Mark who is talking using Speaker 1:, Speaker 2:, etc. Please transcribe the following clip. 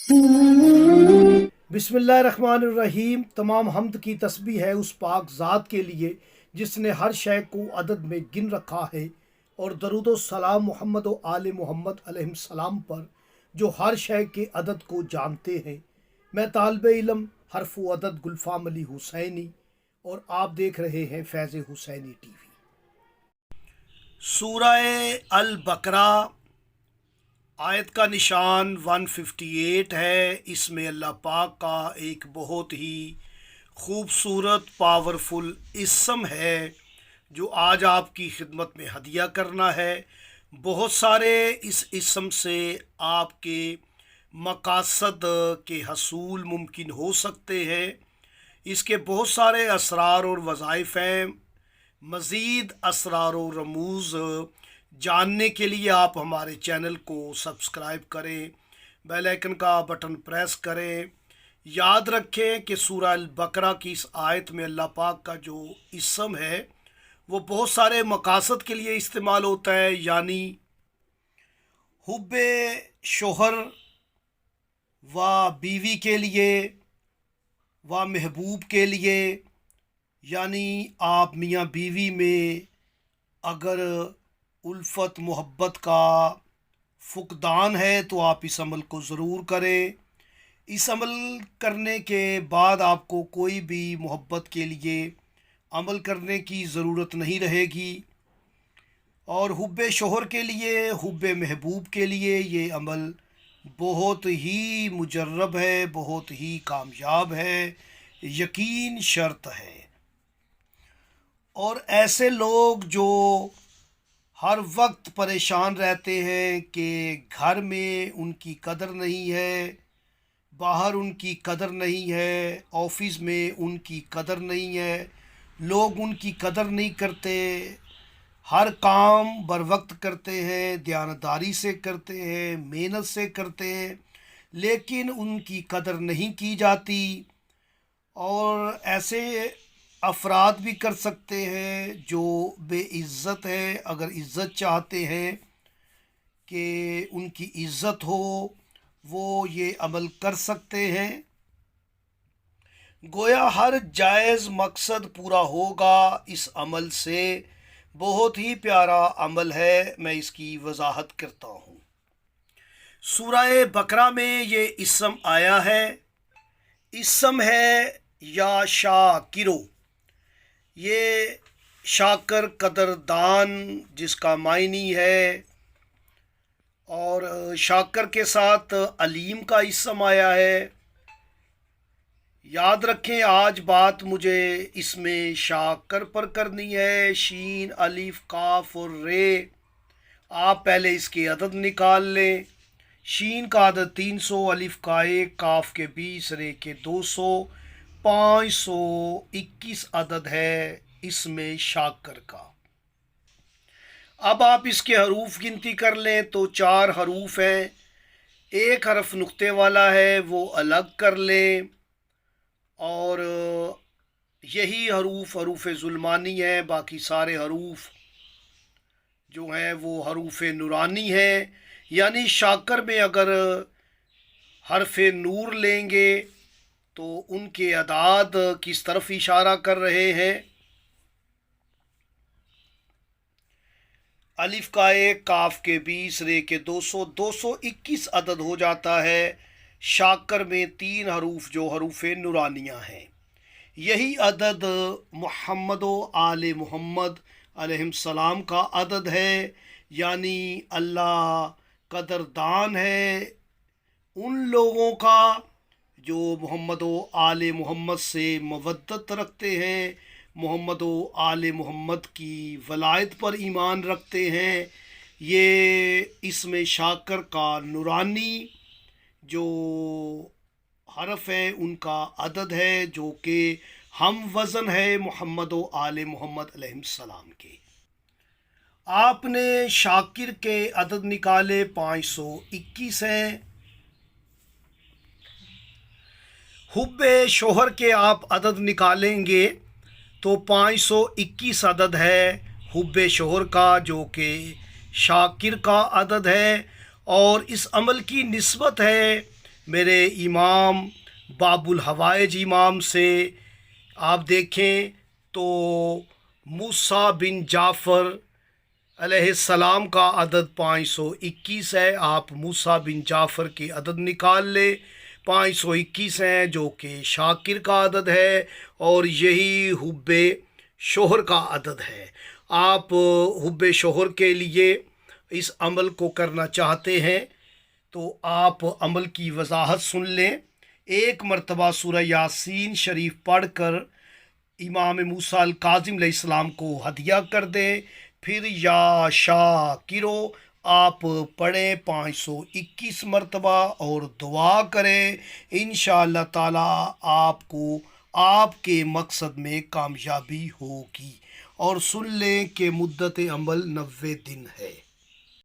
Speaker 1: बिस्मिल्लाहिर्रहमानिर्रहीम। तमाम हमद की तस्बीह है उस पाक ज़ात के लिए जिसने हर शय को अदद में गिन रखा है, और दरूद सलाम मोहम्मद व आले मोहम्मद अलैहिस्सलाम पर जो हर शय के अदद को जानते हैं। मैं तालिब इल्म हरफ अदद गुलफाम अली हुसैनी, और आप देख रहे हैं फैज़ हुसैनी टीवी। सूरह अल बकरा आयत का निशान 158 है। इसमें अल्लाह पाक का एक बहुत ही खूबसूरत पावरफुल इसम है जो आज आपकी खिदमत में हदिया करना है। बहुत सारे इस इसम से आपके मकासद के हसूल मुमकिन हो सकते हैं। इसके बहुत सारे असरार और वज़ाइफ हैं। मज़ीद असरार और रमूज़ जानने के लिए आप हमारे चैनल को सब्सक्राइब करें, बेल आइकन का बटन प्रेस करें। याद रखें कि सूरह अल बकरा की इस आयत में अल्लाह पाक का जो इसम है वो बहुत सारे मकासद के लिए इस्तेमाल होता है, यानी हुब्बे शोहर व बीवी के लिए व महबूब के लिए, यानी आप मियाँ बीवी में अगर उल्फत मोहब्बत का फुकदान है तो आप इस अमल को ज़रूर करें। इस अमल करने के बाद आपको कोई भी मोहब्बत के लिए अमल करने की ज़रूरत नहीं रहेगी। और हुब्बे शोहर के लिए, हुब्बे महबूब के लिए ये अमल बहुत ही मुजर्रब है, बहुत ही कामयाब है, यकीन शर्त है। और ऐसे लोग जो हर वक्त परेशान रहते हैं कि घर में उनकी कदर नहीं है, बाहर उनकी कदर नहीं है, ऑफिस में उनकी कदर नहीं है, लोग उनकी कदर नहीं करते, हर काम बर वक्त करते हैं, दयानतदारी से करते हैं, मेहनत से करते हैं, लेकिन उनकी कदर नहीं की जाती। और ऐसे अफराद भी कर सकते हैं जो बेइज़्ज़त है। अगर इज़्ज़त चाहते हैं कि उनकी इज़्ज़त हो, वो ये अमल कर सकते हैं। गोया हर जायज़ मकसद पूरा होगा इस अमल से। बहुत ही प्यारा अमल है, मैं इसकी वजाहत करता हूँ। सूरह बकरा में ये इसम आया है। इसम है या शाकिरो। ये शाकर कदरदान जिसका मायनी है, और शाकर के साथ अलीम का इसम आया है। याद रखें, आज बात मुझे इसमें शाकर पर करनी है। शीन अलिफ काफ और रे, आप पहले इसके अदद निकाल लें। शीन का अदद 300, अलिफ का 1, काफ के 20, रे के 200, 521 अदद है इसमें शाकर का। अब आप इसके हरूफ गिनती कर लें तो 4 हरूफ हैं। एक हरफ नुक्ते वाला है, वो अलग कर लें, और यही हरूफ जुल्मानी है। बाकी सारे हरूफ जो हैं वो हरूफ नूरानी है। यानी शाकर में अगर हरफ नूर लेंगे तो उनके अदाद किस तरफ इशारा कर रहे हैं। अलिफ का 1, काफ के 20, रे के 200, 221 अदद हो जाता है। शाकर में 3 हरूफ जो हरूफ नूरानियाँ हैं। यही अदद मोहम्मद व आले मोहम्मद अलैहिस्सलाम का अदद है। यानी अल्लाह कदरदान है उन लोगों का जो मोहम्मद व आले मोहम्मद से मवद्दत रखते हैं, मोहम्मद व आले मोहम्मद की वलायत पर ईमान रखते हैं। ये इसमें शाकर का नूरानी जो हरफ है उनका अदद है, जो कि हम वज़न है मोहम्मद व आले मोहम्मद अलैहिस्सलाम के। आपने शाकिर के अदद निकाले 521 हैं। हुब्बे शोहर के आप अदद निकालेंगे तो 521 अदद है हुब्बे शोहर का, जो कि शाकिर का अदद है। और इस अमल की निस्बत है میرے امام باب الحوائج امام سے آپ دیکھیں تو موسیٰ بن جعفر علیہ السلام کا عدد 521 ہے۔ آپ موسیٰ بن جعفر کے عدد نکال لیں، 521 ہیں، جو کہ شاکر کا عدد ہے، اور یہی حب شوہر کا عدد ہے۔ آپ حب شوہر کے لیے اس عمل کو کرنا چاہتے ہیں تو آپ عمل کی وضاحت سن لیں۔ ایک مرتبہ سورہ یاسین شریف پڑھ کر امام موسیٰ الکاظم علیہ السلام کو ہدیہ کر دیں، پھر یا شاکرو آپ پڑھیں 521 مرتبہ اور دعا کریں، انشاءاللہ تعالی آپ کو آپ کے مقصد میں کامیابی ہوگی۔ اور سن لیں کہ مدت عمل 90 دن ہے۔